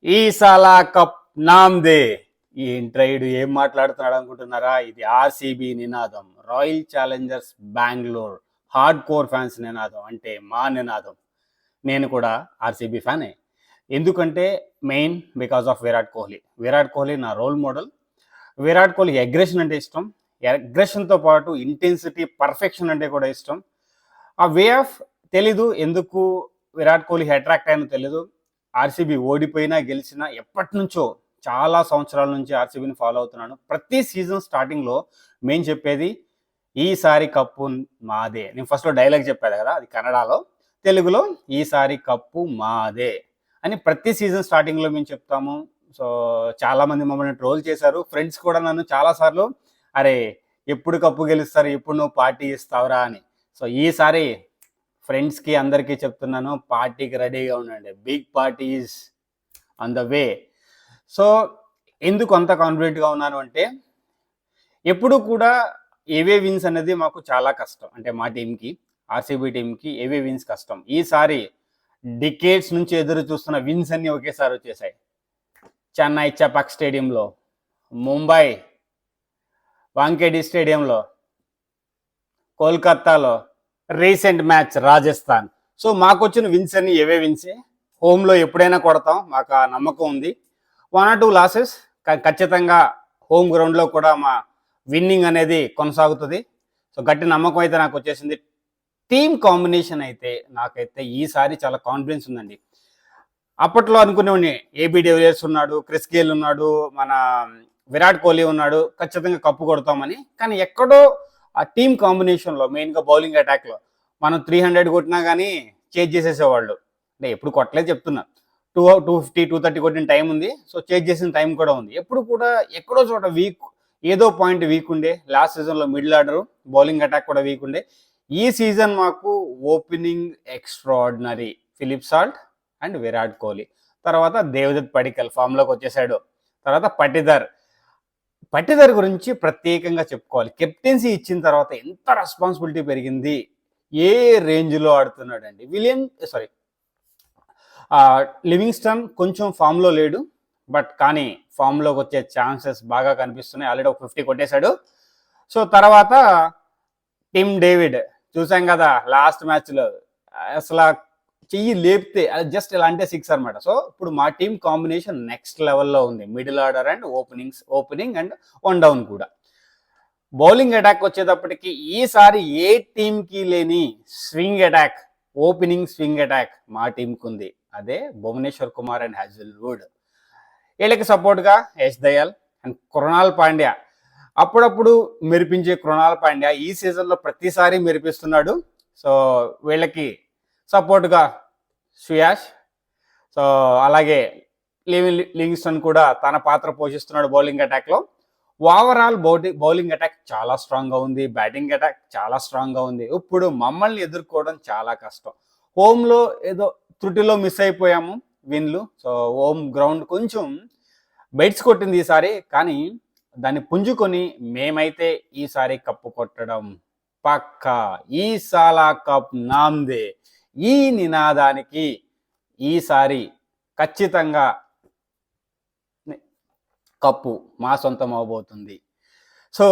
ఈ సాలా కప్ నామ్దే. ఈ ట్రైడ్ ఏం మాట్లాడుతున్నాడు అనుకుంటున్నారా? ఇది ఆర్సీబీ నినాదం, Royal Challengers Bengaluru hardcore fans నినాదం, అంటే మా నినాదం. నేను కూడా ఆర్సీబీ ఫ్యానే. ఎందుకంటే main because of Virat Kohli. Virat Kohli నా role model. Virat Kohli aggression అంటే ఇష్టం. అగ్రెషన్తో పాటు ఇంటెన్సిటీ, పర్ఫెక్షన్ అంటే కూడా ఇష్టం. ఆ వే ఆఫ్ తెలీదు ఎందుకు విరాట్ కోహ్లీ అట్రాక్ట్ అయినో తెలీదు. ఆర్సీబీ ఓడిపోయినా గెలిచినా ఎప్పటి నుంచో చాలా సంవత్సరాల నుంచి ఆర్సీబీని ఫాలో అవుతున్నాను. ప్రతి సీజన్ స్టార్టింగ్లో మేము చెప్పేది ఈసారి కప్పు మాదే. నేను ఫస్ట్లో డైలాగ్ చెప్పాను కదా, అది కన్నడలో. తెలుగులో ఈసారి కప్పు మాదే అని ప్రతి సీజన్ స్టార్టింగ్లో మేము చెప్తాము. సో చాలామంది మమ్మల్ని ట్రోల్ చేశారు. ఫ్రెండ్స్ కూడా నన్ను చాలాసార్లు, అరే ఎప్పుడు కప్పు గెలుస్తారు, ఎప్పుడు నువ్వు పార్టీ ఇస్తావురా అని. సో ఈసారి ఫ్రెండ్స్కి అందరికీ చెప్తున్నాను, పార్టీకి రెడీగా ఉండండి. Big party is on the way. So ఎందుకు అంత కాన్ఫిడెంట్గా ఉన్నాను అంటే, ఎప్పుడు కూడా ఏవే విన్స్ అనేది మాకు చాలా కష్టం. అంటే మా టీంకి, ఆర్సీబీ టీంకి ఏవే విన్స్ కష్టం. ఈసారి డికేట్స్ నుంచి ఎదురు చూస్తున్న విన్స్ అన్ని ఒకేసారి వచ్చేసాయి. చెన్నై చెపాక్ స్టేడియంలో, ముంబై వాంకేడి స్టేడియంలో, కోల్కతాలో, రీసెంట్ మ్యాచ్ రాజస్థాన్. సో మాకు వచ్చిన విన్స్ అన్ని ఏవే విన్సే. హోమ్లో ఎప్పుడైనా కొడతాం, మాకు ఆ నమ్మకం ఉంది. 1 or 2 లాసెస్ ఖచ్చితంగా హోమ్ గ్రౌండ్లో కూడా మా విన్నింగ్ అనేది కొనసాగుతుంది. సో గట్టి నమ్మకం అయితే నాకు వచ్చేసింది. టీమ్ కాంబినేషన్ అయితే నాకైతే ఈసారి చాలా కాన్ఫిడెన్స్ ఉందండి. అప్పట్లో అనుకునేవాడిని ఏబీ డివిలియర్స్ ఉన్నాడు, క్రిస్ గేల్ ఉన్నాడు, మన విరాట్ కోహ్లీ ఉన్నాడు, ఖచ్చితంగా కప్పు కొడతామని. కానీ ఎక్కడో ఆ టీమ్ కాంబినేషన్లో, మెయిన్గా బౌలింగ్ అటాక్లో మనం 300 కొట్టినా కానీ చేజ్ చేసేసేవాళ్ళు. అంటే ఎప్పుడు కొట్టలేదు చెప్తున్నా. 250, 230 కొట్టిన టైం ఉంది. సో చేజ్ చేసిన టైం కూడా ఉంది. ఎప్పుడు కూడా ఎక్కడో చోట వీక్, ఏదో పాయింట్ వీక్ ఉండే. లాస్ట్ సీజన్లో మిడిల్ ఆర్డర్, బౌలింగ్ అటాక్ కూడా వీక్ ఉండే. ఈ సీజన్ మాకు opening extraordinary. Philip Salt and Virat Kohli. తర్వాత దేవదత్ పడికల్ ఫామ్లోకి వచ్చేసాడు. తర్వాత పట్టిదర్ గురించి ప్రత్యేకంగా చెప్పుకోవాలి. కెప్టెన్సీ ఇచ్చిన తర్వాత ఎంత రెస్పాన్సిబిలిటీ పెరిగింది, ఏ రేంజ్లో ఆడుతున్నాడండి. లివింగ్స్టన్ కొంచెం ఫామ్లో లేడు, బట్ కానీ ఫామ్లోకి వచ్చే ఛాన్సెస్ బాగా కనిపిస్తున్నాయి. ఆల్రెడీ ఒక 50 కొట్టేశాడు. సో తర్వాత టిమ్ డేవిడ్ చూసాం కదా లాస్ట్ మ్యాచ్లో, అసలు చెయ్యి లేపితే అది జస్ట్ ఇలా అంటే 6 అనమాట. సో ఇప్పుడు మా టీం కాంబినేషన్ నెక్స్ట్ లెవెల్లో ఉంది. Middle order and opening and 1 down కూడా. బౌలింగ్ అటాక్ వచ్చేటప్పటికి ఈసారి ఏ టీంకి లేని swing attack, opening swing attack మా టీంకి ఉంది. అదే భువనేశ్వర్ కుమార్ అండ్ హ్యాజిల్వుడ్. వీళ్ళకి సపోర్ట్గా యశ్ దయాల్ అండ్ కృణాల్ పాండ్యా. అప్పుడప్పుడు మెరిపించే కృణాల్ పాండ్యా ఈ సీజన్లో ప్రతిసారి మెరిపిస్తున్నాడు. సో వీళ్ళకి సపోర్ట్గా సుయాష్. సో అలాగే లివింగ్స్టన్ కూడా తన పాత్ర పోషిస్తున్నాడు బౌలింగ్ అటాక్లో. ఓవరాల్ బౌలింగ్ అటాక్ చాలా స్ట్రాంగ్గా ఉంది. బ్యాటింగ్ అటాక్ చాలా స్ట్రాంగ్గా ఉంది. ఇప్పుడు మమ్మల్ని ఎదుర్కోవడం చాలా కష్టం. హోమ్లో ఏదో త్రుటిలో మిస్ అయిపోయాము విన్లు. సో హోమ్ గ్రౌండ్ కొంచెం బైట్స్ కొట్టింది ఈసారి, కానీ దాన్ని పుంజుకొని మేమైతే ఈసారి కప్పు కొట్టడం పక్కా. ఈ సాలా కప్ నామ్దే. ఈ నినాదానికి ఈసారి ఖచ్చితంగా కప్పు మా సొంతం అవబోతుంది. సో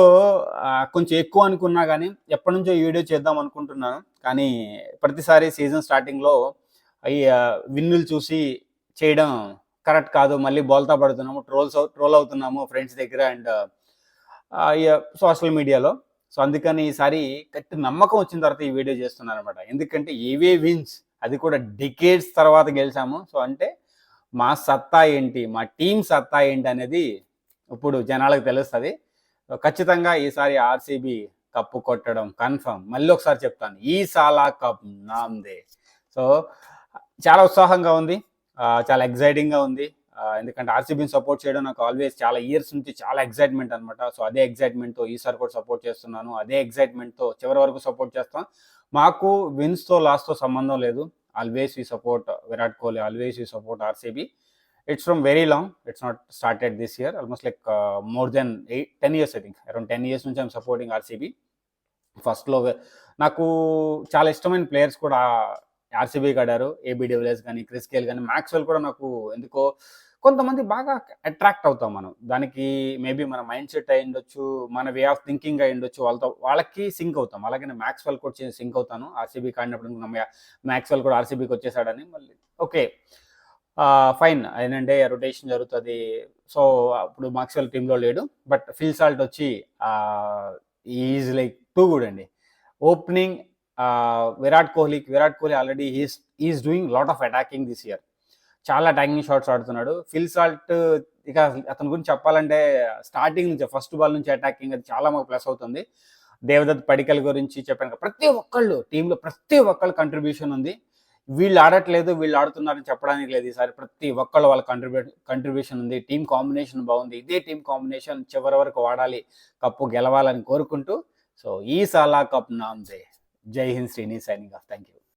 కొంచెం ఎక్కువ అనుకున్నా కానీ, ఎప్పటి నుంచో ఈ వీడియో చేద్దాం అనుకుంటున్నాను. కానీ ప్రతిసారి సీజన్ స్టార్టింగ్లో ఈ విన్నులు చూసి చేయడం కరెక్ట్ కాదు. మళ్ళీ బోల్తా పడుతున్నాము, ట్రోల్ అవుతున్నాము ఫ్రెండ్స్ దగ్గర అండ్ సోషల్ మీడియాలో. సో అందుకని ఈసారి గట్టి నమ్మకం వచ్చిన తర్వాత ఈ వీడియో చేస్తున్నాను అనమాట. ఎందుకంటే ఏవే విన్స్, అది కూడా డికేడ్స్ తర్వాత గెలిచాము. సో అంటే మా సత్తా ఏంటి, మా టీం సత్తా ఏంటి అనేది ఇప్పుడు జనాలకు తెలుస్తుంది. ఖచ్చితంగా ఈసారి ఆర్సీబీ కప్పు కొట్టడం కన్ఫర్మ్. మళ్ళీ ఒకసారి చెప్తాను, ఈ సాలా కప్ నామ్దే. సో చాలా ఉత్సాహంగా ఉంది, చాలా ఎగ్జైటింగ్గా ఉంది. ఎందుకంటే ఆర్సీబీని సపోర్ట్ చేయడం నాకు ఆల్వేస్ చాలా ఇయర్స్ నుంచి చాలా ఎగ్జైట్మెంట్ అనమాట. సో అదే ఎగ్జైట్మెంట్తో ఈసారి కూడా సపోర్ట్ చేస్తున్నాను. అదే ఎగ్జైట్మెంట్తో చివరి వరకు సపోర్ట్ చేస్తాం. మాకు విన్స్తో లాస్తో సంబంధం లేదు. Always we support Virat Kohli, always we support RCB. It's from very long. It's not started this year. Almost like more than 10 years, I think. Around 10 years నుంచి I'm supporting RCB. ఫస్ట్లో నాకు చాలా ఇష్టమైన ప్లేయర్స్ కూడా ఆర్సీబీకి ఆడారు. ఏబీ డివిలియర్స్ కానీ, Chris Gayle కానీ, Maxwell కూడా నాకు ఎందుకో కొంతమంది బాగా అట్రాక్ట్ అవుతాం మనం. దానికి మేబీ మన మైండ్ సెట్ అయ్యుండొచ్చు, మన వే ఆఫ్ థింకింగ్ అయ్యుండొచ్చు. వాళ్ళకి సింక్ అవుతాం. అలాగే నేను మాక్స్‌వెల్ కూడా సింక్ అవుతాను. ఆర్‌సీబీకి ఆడినప్పుడు మాక్స్‌వెల్ కూడా ఆర్‌సీబీకొచ్చేసాడని మళ్ళీ ఓకే. ఫైన్. ఏంటంటే రొటేషన్ జరుగుతది. సో, అప్పుడు మాక్స్‌వెల్ టీమ్‌లో లేడు. బట్ ఫిల్ సాల్ట్ వచ్చి he is like too good అండి. Opening Virat Kohli already he is doing lot of attacking this year. చాలా అటాకింగ్ షాట్స్ ఆడుతున్నాడు. ఫిల్ సాల్ట్ ఇక అతని గురించి చెప్పాలంటే స్టార్టింగ్ నుంచి ఫస్ట్ బాల్ నుంచి అటాకింగ్ అది చాలా మాకు ప్లస్ అవుతుంది. దేవదత్ పడికల్ గురించి చెప్పాను కదా! ప్రతి ఒక్కళ్ళు టీమ్‌లో ప్రతి ఒక్కళ్ళ కంట్రిబ్యూషన్ ఉంది. వీళ్ళు ఆడట్లేదు, వీళ్ళు ఆడుతున్నారని చెప్పడానికి లేదు ఈసారి. ప్రతి ఒక్కళ్ళు వాళ్ళ కంట్రిబ్యూషన్ ఉంది. టీమ్ కాంబినేషన్ బాగుంది. ఇదే టీమ్ కాంబినేషన్ చివరి వరకు వాడాలి. కప్పు గెలవాలని కోరుకుంటూ సో, ఈ సాలా కప్ నామ్‌దే. జై Hind Srini signing off. Thank you.